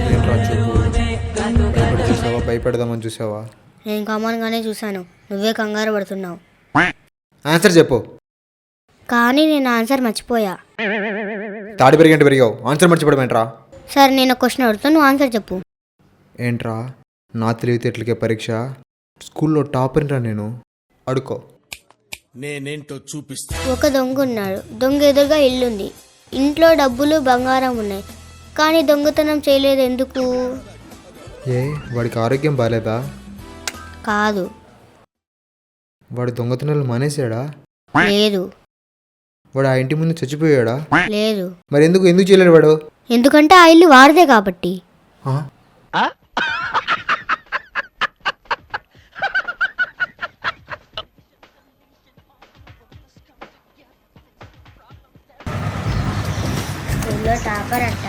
ఏంట్రా చూపు భయపడి చూసావా భయపెడదామని చూసావా? నేను కామన్గానే చూశాను, నువ్వే కంగారు పడుతున్నావు. ఆన్సర్ చెప్పు. కానీ నేను ఆన్సర్ మర్చిపోయా. తాడి పెరిగంటే పెరిగావు, ఆన్సర్ మర్చిపోవడం ఏంట్రా? సరే నేను క్వశ్చన్ అడుగుతా, నువ్వు ఆన్సర్ చెప్పు. ఏంట్రా నా తెలివితేటలకే పరీక్ష? స్కూల్లో టాపర్రా నేను. అడుకో. నేనేంటో చూపిస్తా. ఒక దొంగ ఉన్నాడు. దొంగ ఎదురుగా ఇల్లుంది. ఇంట్లో డబ్బులు బంగారం ఉన్నాయి, కానీ దొంగతనం చేయలేదు ఎందుకు? ఏ వాడికి ఆరోగ్యం బాగాలేదా? కాదు. వాడు దొంగతనాలు మానేశాడా? లేదు. వాడు ఆ ఇంటి ముందు చచ్చిపోయాడా? లేదు. మరి ఎందుకు ఎందుకు చేయలేడు వాడు? ఎందుకంటే ఆ ఇల్లు వాడిదే కాబట్టి. ఆ? స్కూల్లో టాపర్ అంట.